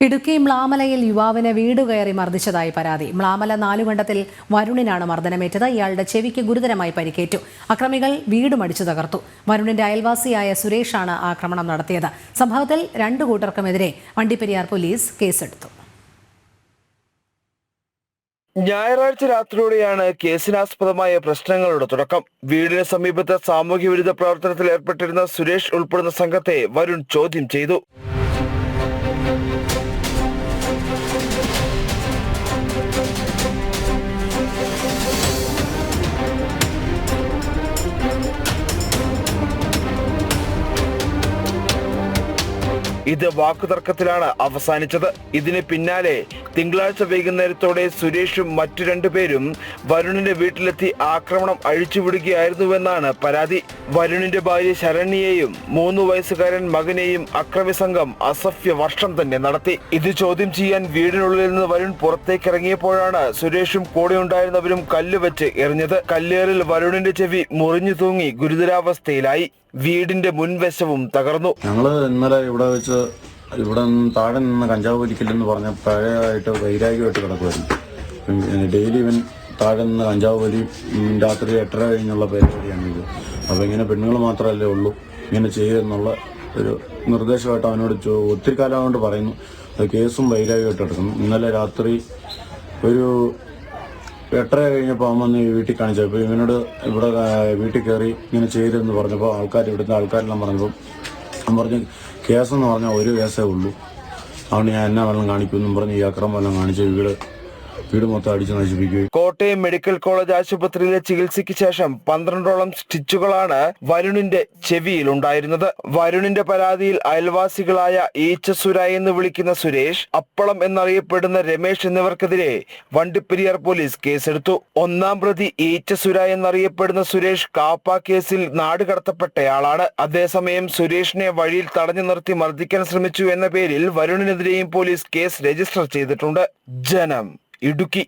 ഇടുക്കി മ്ലാമലയിൽ യുവാവിനെ വീട് കയറി മർദ്ദിച്ചതായി പരാതി. മ്ലാമല നാലുകണ്ടത്തിൽ വരുണിനാണ് മർദ്ദനമേറ്റത്. ഇയാളുടെ ചെവിക്ക് ഗുരുതരമായി പരിക്കേറ്റു. അക്രമികൾ വീട് മടിച്ചു തകർത്തു. വരുണിന്റെ അയൽവാസിയായ സുരേഷാണ് ആക്രമണം നടത്തിയത്. സംഭവത്തിൽ രണ്ടു കൂട്ടർക്കുമെതിരെ വണ്ടിപ്പെരിയാർ പോലീസ് കേസെടുത്തു. ഞായറാഴ്ച രാത്രിയോടെയാണ് കേസിനാസ്പദമായ പ്രശ്നങ്ങളുടെ തുടക്കം. വീടിന് സമീപത്ത് സാമൂഹ്യവിരുദ്ധ പ്രവർത്തനത്തിൽ ഏർപ്പെട്ടിരുന്ന സുരേഷ് ഉൾപ്പെടുന്ന സംഘത്തെ വരുൺ ചോദ്യം ചെയ്തു. ഇത് വാക്കുതർക്കത്തിലാണ് അവസാനിച്ചത്. ഇതിന് പിന്നാലെ തിങ്കളാഴ്ച വൈകുന്നേരത്തോടെ സുരേഷും മറ്റു രണ്ടുപേരും വരുണിന്റെ വീട്ടിലെത്തി ആക്രമണം അഴിച്ചുവിടുകയായിരുന്നുവെന്നാണ് പരാതി. വരുണിന്റെ ഭാര്യ ശരണ്യയെയും 3 വയസ്സുകാരൻ മകനെയും അക്രമി സംഘം അസഭ്യ വർഷം തന്നെ നടത്തി. ഇത് ചോദ്യം ചെയ്യാൻ വീടിനുള്ളിൽ നിന്ന് വരുൺ പുറത്തേക്ക് ഇറങ്ങിയപ്പോഴാണ് സുരേഷും കൂടെ ഉണ്ടായിരുന്നവരും കല്ലുവെച്ച് എറിഞ്ഞത്. കല്ലേറിൽ വരുണിന്റെ ചെവി മുറിഞ്ഞു തൂങ്ങി ഗുരുതരാവസ്ഥയിലായി. വീടിന്റെ മുൻവശവും തകർന്നു. ഞങ്ങള് ഇന്നലെ ഇവിടെ താഴെ നിന്ന് കഞ്ചാവ് വലിക്കില്ലെന്ന് പറഞ്ഞ പഴയമായിട്ട് വൈരാഗ്യമായിട്ട് കിടക്കുമായിരുന്നു. ഡെയിലി ഇവൻ താഴെ നിന്ന് കഞ്ചാവ് വലി രാത്രി 8:30 കഴിഞ്ഞുള്ള പരിപാടിയാണ് ഇത്. അപ്പോൾ ഇങ്ങനെ പെണ്ണുങ്ങൾ മാത്രമല്ലേ ഉള്ളൂ ഇങ്ങനെ ചെയ്യുമെന്നുള്ള ഒരു നിർദ്ദേശമായിട്ട് അവനോട് ഒത്തിരി കാലം കൊണ്ട് പറയുന്നു. അത് കേസും വൈരാഗ്യമായിട്ട് കിടക്കുന്നു. ഇന്നലെ രാത്രി ഒരു 8:30 കഴിഞ്ഞപ്പോൾ അവൻ വന്ന് വീട്ടിൽ കാണിച്ചു. അപ്പോൾ ഇവനോട് ഇവിടെ വീട്ടിൽ കയറി ഇങ്ങനെ ചെയ്തെന്ന് പറഞ്ഞപ്പോൾ ഇവിടുത്തെ ആൾക്കാരെല്ലാം പറഞ്ഞപ്പോൾ അവൻ പറഞ്ഞു കേസെന്ന് പറഞ്ഞാൽ ഒരു കേസേ ഉള്ളൂ, അതുകൊണ്ട് ഞാൻ എന്നാ വെള്ളം കാണിക്കുമെന്നും പറഞ്ഞ് ഈ അക്രമം എല്ലാം കാണിച്ച് വീട് മൊത്തം അടിച്ചു നശിപ്പിക്കുകയും. കോട്ടയം മെഡിക്കൽ കോളേജ് ആശുപത്രിയിലെ ചികിത്സയ്ക്ക് ശേഷം 12ഓളം സ്റ്റിച്ചുകളാണ് വരുണിന്റെ ചെവിയിൽ ഉണ്ടായിരുന്നത്. വരുണിന്റെ പരാതിയിൽ അയൽവാസികളായ ഈച്ചസുര എന്ന് വിളിക്കുന്ന സുരേഷ്, അപ്പളം എന്നറിയപ്പെടുന്ന രമേശ് എന്നിവർക്കെതിരെ വണ്ടിപ്പെരിയാർ പോലീസ് കേസെടുത്തു. 1-ാം പ്രതി ഈച്ചസുര എന്നറിയപ്പെടുന്ന സുരേഷ് കാപ്പ കേസിൽ നാട് കടത്തപ്പെട്ടയാളാണ്. അതേസമയം സുരേഷിനെ വഴിയിൽ തടഞ്ഞു നിർത്തി മർദ്ദിക്കാൻ ശ്രമിച്ചു എന്ന പേരിൽ വരുണിനെതിരെയും പോലീസ് കേസ് രജിസ്റ്റർ ചെയ്തിട്ടുണ്ട്. ജനം, ഇടുക്കി.